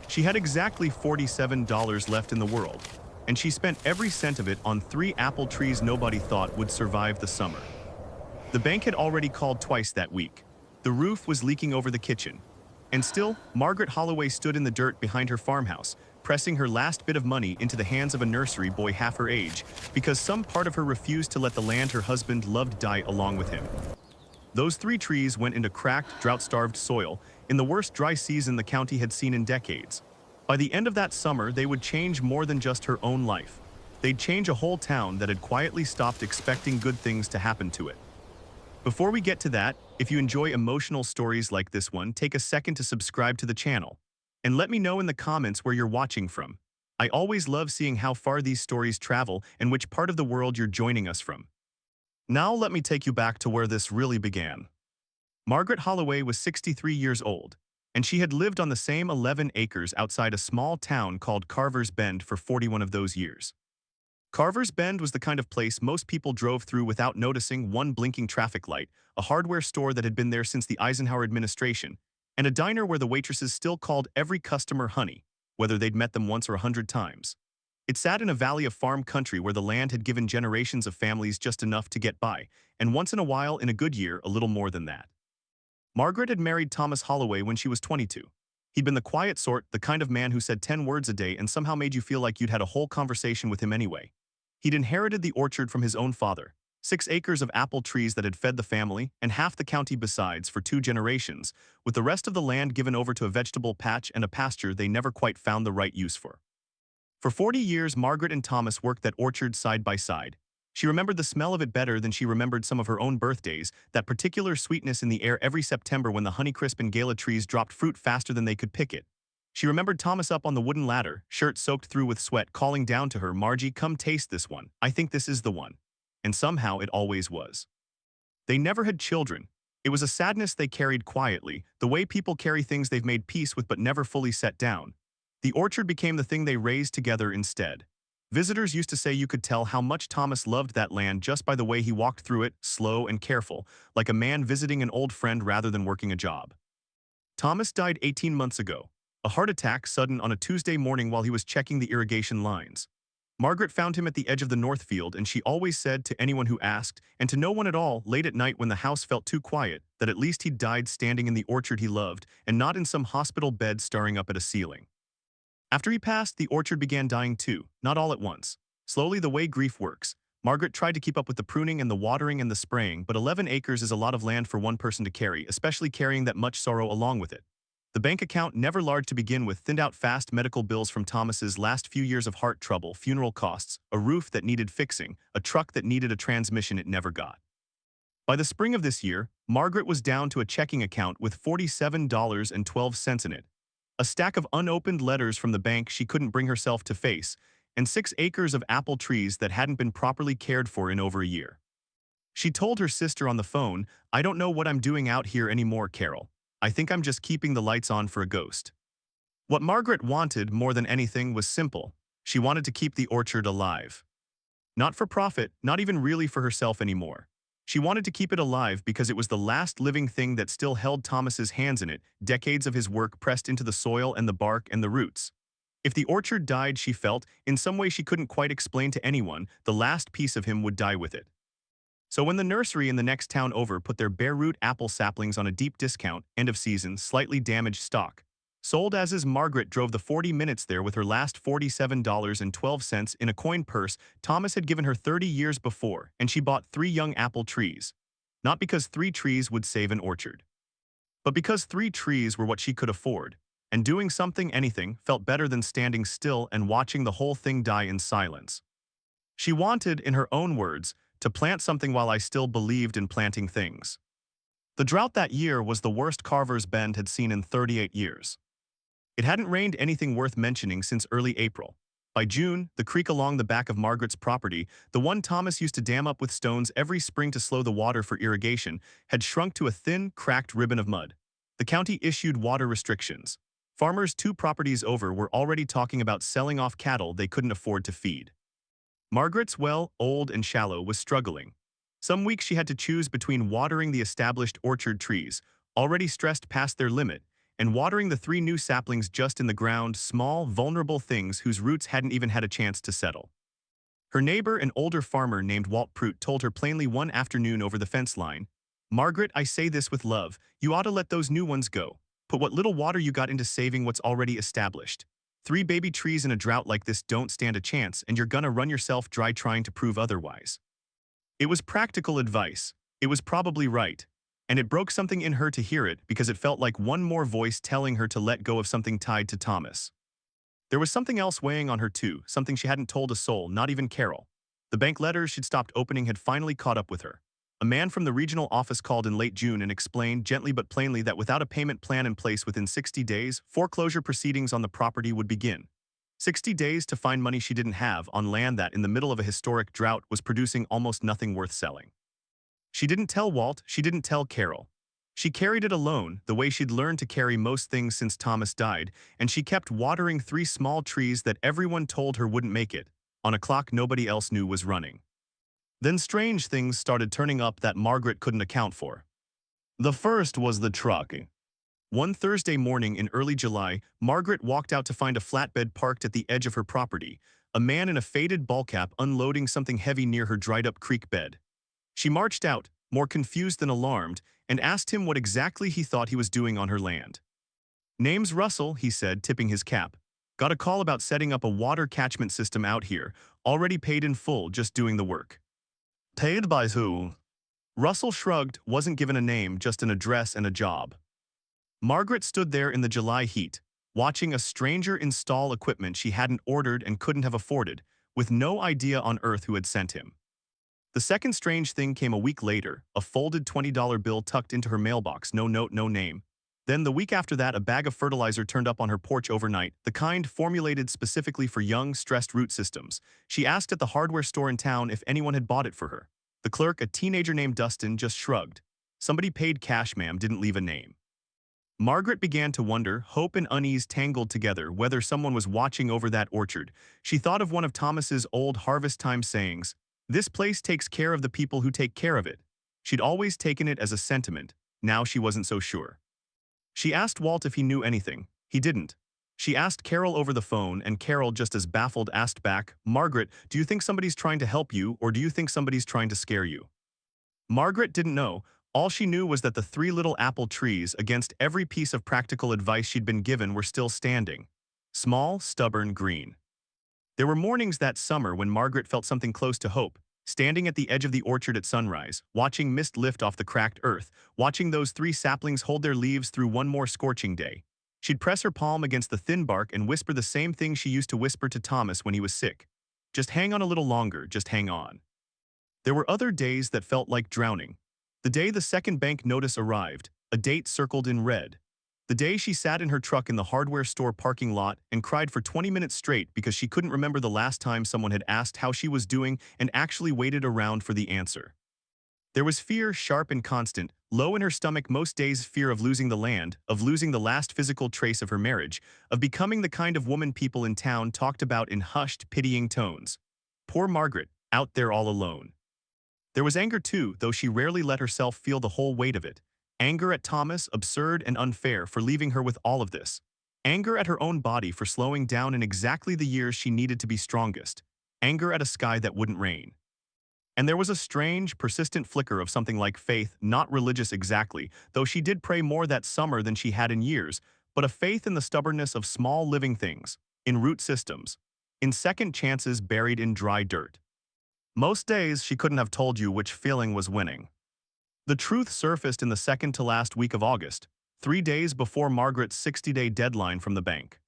She had exactly $47 left in the world, and she spent every cent of it on 3 apple trees nobody thought would survive the summer. The bank had already called twice that week. The roof was leaking over the kitchen. And still, Margaret Holloway stood in the dirt behind her farmhouse, pressing her last bit of money into the hands of a nursery boy half her age, because some part of her refused to let the land her husband loved die along with him. Those 3 trees went into cracked, drought-starved soil in the worst dry season the county had seen in decades. By the end of that summer, they would change more than just her own life. They'd change a whole town that had quietly stopped expecting good things to happen to it. Before we get to that, if you enjoy emotional stories like this one, take a second to subscribe to the channel. And let me know in the comments where you're watching from. I always love seeing how far these stories travel and which part of the world you're joining us from. Now let me take you back to where this really began. Margaret Holloway was 63 years old, and she had lived on the same 11 acres outside a small town called Carver's Bend for 41 of those years. Carver's Bend was the kind of place most people drove through without noticing one blinking traffic light, a hardware store that had been there since the Eisenhower administration, and a diner where the waitresses still called every customer honey, whether they'd met them once or 100 times. It sat in a valley of farm country where the land had given generations of families just enough to get by, and once in a while, in a good year, a little more than that. Margaret had married Thomas Holloway when she was 22. He'd been the quiet sort, the kind of man who said 10 words a day and somehow made you feel like you'd had a whole conversation with him anyway. He'd inherited the orchard from his own father, 6 acres of apple trees that had fed the family, and half the county besides for 2 generations, with the rest of the land given over to a vegetable patch and a pasture they never quite found the right use for. For 40 years, Margaret and Thomas worked that orchard side by side. She remembered the smell of it better than she remembered some of her own birthdays, that particular sweetness in the air every September when the Honeycrisp and Gala trees dropped fruit faster than they could pick it. She remembered Thomas up on the wooden ladder, shirt soaked through with sweat, calling down to her, "Margie, come taste this one. I think this is the one." And somehow it always was. They never had children. It was a sadness they carried quietly, the way people carry things they've made peace with but never fully set down. The orchard became the thing they raised together instead. Visitors used to say you could tell how much Thomas loved that land just by the way he walked through it, slow and careful, like a man visiting an old friend rather than working a job. Thomas died 18 months ago, a heart attack sudden on a Tuesday morning while he was checking the irrigation lines. Margaret found him at the edge of the north field, and she always said to anyone who asked, and to no one at all, late at night when the house felt too quiet, that at least he'd died standing in the orchard he loved and not in some hospital bed staring up at a ceiling. After he passed, the orchard began dying too, not all at once. Slowly, the way grief works. Margaret tried to keep up with the pruning and the watering and the spraying, but 11 acres is a lot of land for one person to carry, especially carrying that much sorrow along with it. The bank account, never large to begin with, thinned out fast. Medical bills from Thomas's last few years of heart trouble, funeral costs, a roof that needed fixing, a truck that needed a transmission it never got. By the spring of this year, Margaret was down to a checking account with $47.12 in it, a stack of unopened letters from the bank she couldn't bring herself to face, and 6 acres of apple trees that hadn't been properly cared for in over a year. She told her sister on the phone, "I don't know what I'm doing out here anymore, Carol. I think I'm just keeping the lights on for a ghost." What Margaret wanted more than anything was simple. She wanted to keep the orchard alive. Not for profit, not even really for herself anymore. She wanted to keep it alive because it was the last living thing that still held Thomas's hands in it, decades of his work pressed into the soil and the bark and the roots. If the orchard died, she felt, in some way she couldn't quite explain to anyone, the last piece of him would die with it. So when the nursery in the next town over put their bare root apple saplings on a deep discount, end of season, slightly damaged stock, sold as is, Margaret drove the 40 minutes there with her last $47.12 in a coin purse Thomas had given her 30 years before, and she bought 3 young apple trees. Not because 3 trees would save an orchard, but because 3 trees were what she could afford, and doing something, anything, felt better than standing still and watching the whole thing die in silence. She wanted, in her own words, to plant something while I still believed in planting things. The drought that year was the worst Carver's Bend had seen in 38 years. It hadn't rained anything worth mentioning since early April. By June, the creek along the back of Margaret's property, the one Thomas used to dam up with stones every spring to slow the water for irrigation, had shrunk to a thin, cracked ribbon of mud. The county issued water restrictions. Farmers 2 properties over were already talking about selling off cattle they couldn't afford to feed. Margaret's well, old and shallow, was struggling. Some weeks she had to choose between watering the established orchard trees, already stressed past their limit, and watering the 3 new saplings just in the ground, small, vulnerable things whose roots hadn't even had a chance to settle. Her neighbor, an older farmer named Walt Prout, told her plainly one afternoon over the fence line, "Margaret, I say this with love, you ought to let those new ones go. Put what little water you got into saving what's already established. 3 baby trees in a drought like this don't stand a chance, and you're gonna run yourself dry trying to prove otherwise." It was practical advice. It was probably right. And it broke something in her to hear it because it felt like one more voice telling her to let go of something tied to Thomas. There was something else weighing on her too, something she hadn't told a soul, not even Carol. The bank letters she'd stopped opening had finally caught up with her. A man from the regional office called in late June and explained, gently but plainly, that without a payment plan in place within 60 days, foreclosure proceedings on the property would begin. 60 days to find money she didn't have on land that, in the middle of a historic drought, was producing almost nothing worth selling. She didn't tell Walt, she didn't tell Carol. She carried it alone, the way she'd learned to carry most things since Thomas died, and she kept watering 3 small trees that everyone told her wouldn't make it, on a clock nobody else knew was running. Then strange things started turning up that Margaret couldn't account for. The first was the truck. One Thursday morning in early July, Margaret walked out to find a flatbed parked at the edge of her property, a man in a faded ball cap unloading something heavy near her dried-up creek bed. She marched out, more confused than alarmed, and asked him what exactly he thought he was doing on her land. "Name's Russell," he said, tipping his cap. "Got a call about setting up a water catchment system out here, already paid in full, just doing the work." "Paid by who?" Russell shrugged, wasn't given a name, just an address and a job. Margaret stood there in the July heat, watching a stranger install equipment she hadn't ordered and couldn't have afforded, with no idea on earth who had sent him. The second strange thing came a week later, a folded $20 bill tucked into her mailbox, no note, no name. Then the week after that, a bag of fertilizer turned up on her porch overnight, the kind formulated specifically for young, stressed root systems. She asked at the hardware store in town if anyone had bought it for her. The clerk, a teenager named Dustin, just shrugged. "Somebody paid cash, ma'am," didn't leave a name. Margaret began to wonder, hope and unease tangled together, whether someone was watching over that orchard. She thought of one of Thomas's old harvest time sayings, "This place takes care of the people who take care of it." She'd always taken it as a sentiment. Now she wasn't so sure. She asked Walt if he knew anything. He didn't. She asked Carol over the phone, and Carol, just as baffled, asked back, "Margaret, do you think somebody's trying to help you, or do you think somebody's trying to scare you?" Margaret didn't know. All she knew was that the 3 little apple trees, against every piece of practical advice she'd been given, were still standing. Small, stubborn, green. There were mornings that summer when Margaret felt something close to hope, standing at the edge of the orchard at sunrise, watching mist lift off the cracked earth, watching those 3 saplings hold their leaves through one more scorching day. She'd press her palm against the thin bark and whisper the same thing she used to whisper to Thomas when he was sick. "Just hang on a little longer, just hang on." There were other days that felt like drowning. The day the second bank notice arrived, a date circled in red. The day she sat in her truck in the hardware store parking lot and cried for 20 minutes straight because she couldn't remember the last time someone had asked how she was doing and actually waited around for the answer. There was fear, sharp and constant, low in her stomach most days, fear of losing the land, of losing the last physical trace of her marriage, of becoming the kind of woman people in town talked about in hushed, pitying tones. Poor Margaret, out there all alone. There was anger too, though she rarely let herself feel the whole weight of it. Anger at Thomas, absurd and unfair, for leaving her with all of this. Anger at her own body for slowing down in exactly the years she needed to be strongest. Anger at a sky that wouldn't rain. And there was a strange, persistent flicker of something like faith, not religious exactly, though she did pray more that summer than she had in years, but a faith in the stubbornness of small living things, in root systems, in second chances buried in dry dirt. Most days she couldn't have told you which feeling was winning. The truth surfaced in the second to last week of August, 3 days before Margaret's 60-day deadline from the bank.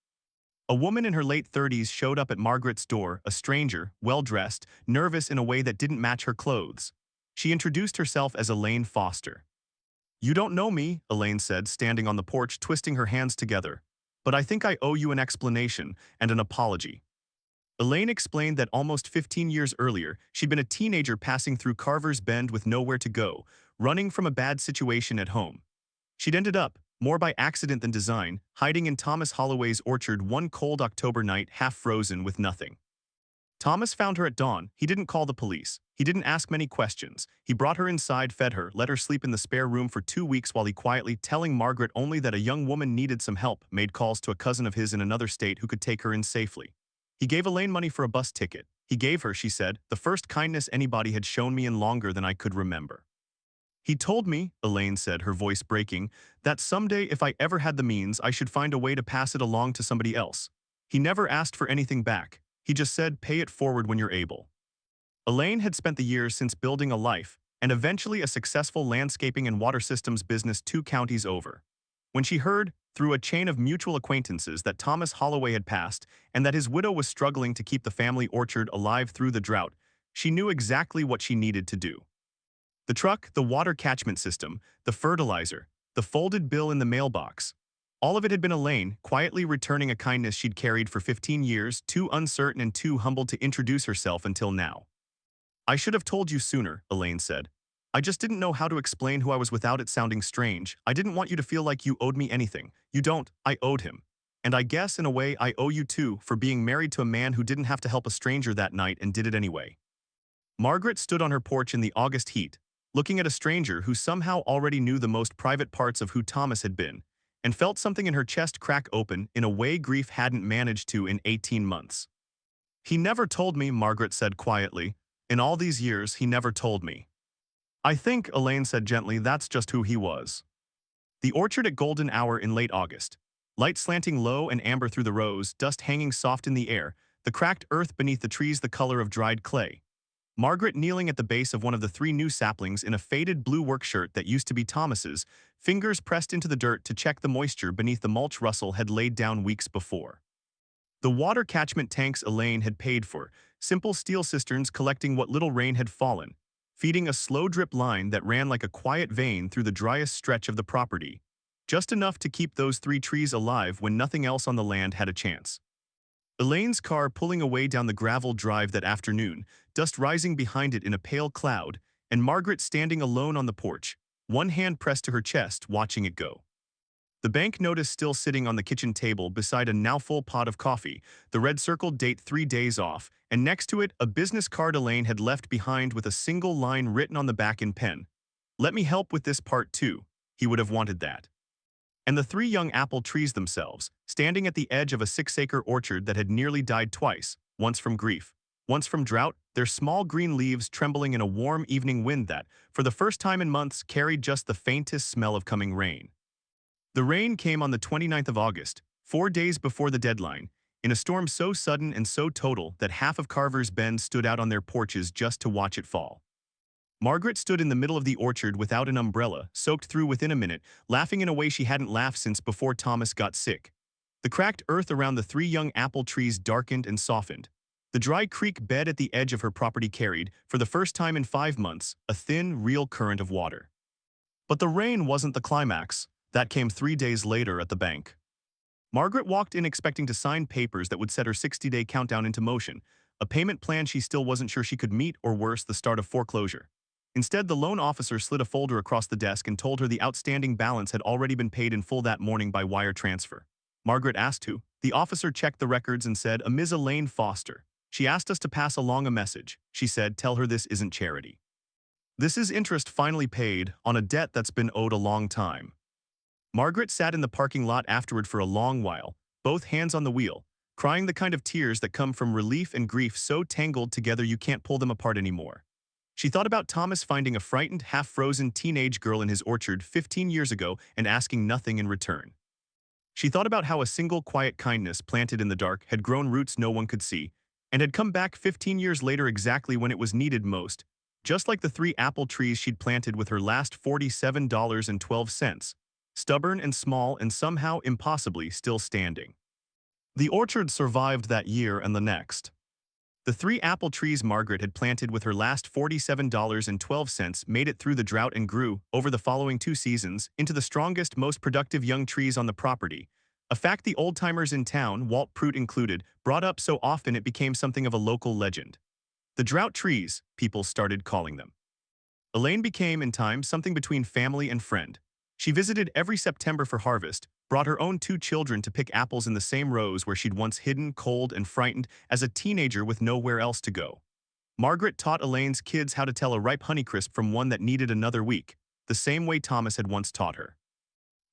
A woman in her late 30s showed up at Margaret's door, a stranger, well-dressed, nervous in a way that didn't match her clothes. She introduced herself as Elaine Foster. "You don't know me," Elaine said, standing on the porch, twisting her hands together. "But I think I owe you an explanation and an apology." Elaine explained that almost 15 years earlier, she'd been a teenager passing through Carver's Bend with nowhere to go, running from a bad situation at home. She'd ended up, more by accident than design, hiding in Thomas Holloway's orchard one cold October night, half frozen with nothing. Thomas found her at dawn. He didn't call the police. He didn't ask many questions. He brought her inside, fed her, let her sleep in the spare room for 2 weeks while he quietly, telling Margaret only that a young woman needed some help, made calls to a cousin of his in another state who could take her in safely. He gave Elaine money for a bus ticket. He gave her, she said, the first kindness anybody had shown me in longer than I could remember. He told me, Elaine said, her voice breaking, that someday if I ever had the means, I should find a way to pass it along to somebody else. He never asked for anything back. He just said, pay it forward when you're able. Elaine had spent the years since building a life, and eventually a successful landscaping and water systems business 2 counties over. When she heard, through a chain of mutual acquaintances, that Thomas Holloway had passed and that his widow was struggling to keep the family orchard alive through the drought, she knew exactly what she needed to do. The truck, the water catchment system, the fertilizer, the folded bill in the mailbox. All of it had been Elaine, quietly returning a kindness she'd carried for 15 years, too uncertain and too humbled to introduce herself until now. I should have told you sooner, Elaine said. I just didn't know how to explain who I was without it sounding strange. I didn't want you to feel like you owed me anything. You don't, I owed him. And I guess in a way I owe you too for being married to a man who didn't have to help a stranger that night and did it anyway. Margaret stood on her porch in the August heat, looking at a stranger who somehow already knew the most private parts of who Thomas had been, and felt something in her chest crack open in a way grief hadn't managed to in 18 months. He never told me, Margaret said quietly. In all these years, he never told me. I think, Elaine said gently, that's just who he was. The orchard at golden hour in late August. Light slanting low and amber through the rows, dust hanging soft in the air, the cracked earth beneath the trees the color of dried clay. Margaret kneeling at the base of one of the 3 new saplings in a faded blue work shirt that used to be Thomas's, fingers pressed into the dirt to check the moisture beneath the mulch Russell had laid down weeks before. The water catchment tanks Elaine had paid for, simple steel cisterns collecting what little rain had fallen, feeding a slow drip line that ran like a quiet vein through the driest stretch of the property, just enough to keep those 3 trees alive when nothing else on the land had a chance. Elaine's car pulling away down the gravel drive that afternoon, dust rising behind it in a pale cloud, and Margaret standing alone on the porch, one hand pressed to her chest, watching it go. The bank notice still sitting on the kitchen table beside a now full pot of coffee, the red circled date 3 days off, and next to it a business card Elaine had left behind with a single line written on the back in pen. Let me help with this part too. He would have wanted that. And the 3 young apple trees themselves, standing at the edge of a 6-acre orchard that had nearly died twice, once from grief, once from drought, their small green leaves trembling in a warm evening wind that, for the first time in months, carried just the faintest smell of coming rain. The rain came on the 29th of August, 4 days before the deadline, in a storm so sudden and so total that half of Carver's Bend stood out on their porches just to watch it fall. Margaret stood in the middle of the orchard without an umbrella, soaked through within a minute, laughing in a way she hadn't laughed since before Thomas got sick. The cracked earth around the 3 young apple trees darkened and softened. The dry creek bed at the edge of her property carried, for the first time in 5 months, a thin, real current of water. But the rain wasn't the climax. That came 3 days later at the bank. Margaret walked in expecting to sign papers that would set her 60-day countdown into motion, a payment plan she still wasn't sure she could meet, or worse, the start of foreclosure. Instead, the loan officer slid a folder across the desk and told her the outstanding balance had already been paid in full that morning by wire transfer. Margaret asked who. The officer checked the records and said, a Ms. Elaine Foster. She asked us to pass along a message. She said, tell her this isn't charity. This is interest finally paid on a debt that's been owed a long time. Margaret sat in the parking lot afterward for a long while, both hands on the wheel, crying the kind of tears that come from relief and grief so tangled together you can't pull them apart anymore. She thought about Thomas finding a frightened, half-frozen teenage girl in his orchard 15 years ago and asking nothing in return. She thought about how a single quiet kindness planted in the dark had grown roots no one could see, and had come back 15 years later exactly when it was needed most, just like the 3 apple trees she'd planted with her last $47.12, stubborn and small and somehow impossibly still standing. The orchard survived that year and the next. The 3 apple trees Margaret had planted with her last $47.12 made it through the drought and grew, over the following 2 seasons, into the strongest, most productive young trees on the property, a fact the old-timers in town, Walt Prout included, brought up so often it became something of a local legend. The drought trees, people started calling them. Elaine became, in time, something between family and friend. She visited every September for harvest, brought her own 2 children to pick apples in the same rows where she'd once hidden, cold, and frightened as a teenager with nowhere else to go. Margaret taught Elaine's kids how to tell a ripe Honeycrisp from one that needed another week, the same way Thomas had once taught her.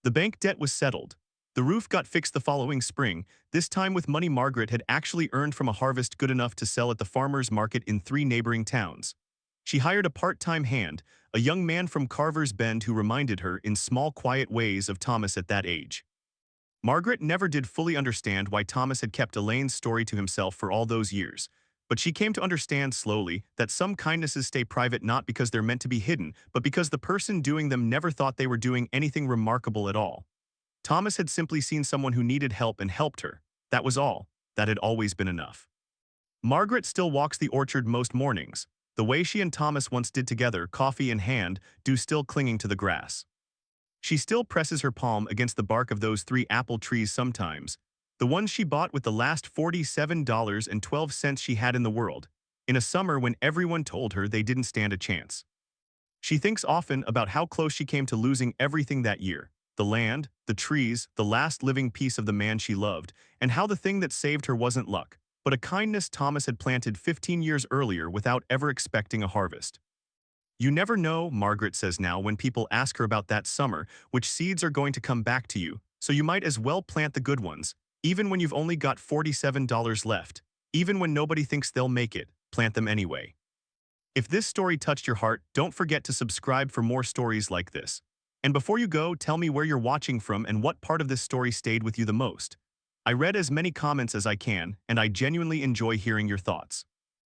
The bank debt was settled. The roof got fixed the following spring, this time with money Margaret had actually earned from a harvest good enough to sell at the farmers' market in 3 neighboring towns. She hired a part-time hand, a young man from Carver's Bend who reminded her in small quiet ways of Thomas at that age. Margaret never did fully understand why Thomas had kept Elaine's story to himself for all those years, but she came to understand slowly that some kindnesses stay private not because they're meant to be hidden, but because the person doing them never thought they were doing anything remarkable at all. Thomas had simply seen someone who needed help and helped her. That was all. That had always been enough. Margaret still walks the orchard most mornings, the way she and Thomas once did together, coffee in hand, dew still clinging to the grass. She still presses her palm against the bark of those 3 apple trees sometimes, the ones she bought with the last $47.12 she had in the world, in a summer when everyone told her they didn't stand a chance. She thinks often about how close she came to losing everything that year, the land, the trees, the last living piece of the man she loved, and how the thing that saved her wasn't luck, but a kindness Thomas had planted 15 years earlier without ever expecting a harvest. You never know, Margaret says now when people ask her about that summer, which seeds are going to come back to you, so you might as well plant the good ones, even when you've only got $47 left, even when nobody thinks they'll make it, plant them anyway. If this story touched your heart, don't forget to subscribe for more stories like this. And before you go, tell me where you're watching from and what part of this story stayed with you the most. I read as many comments as I can, and I genuinely enjoy hearing your thoughts.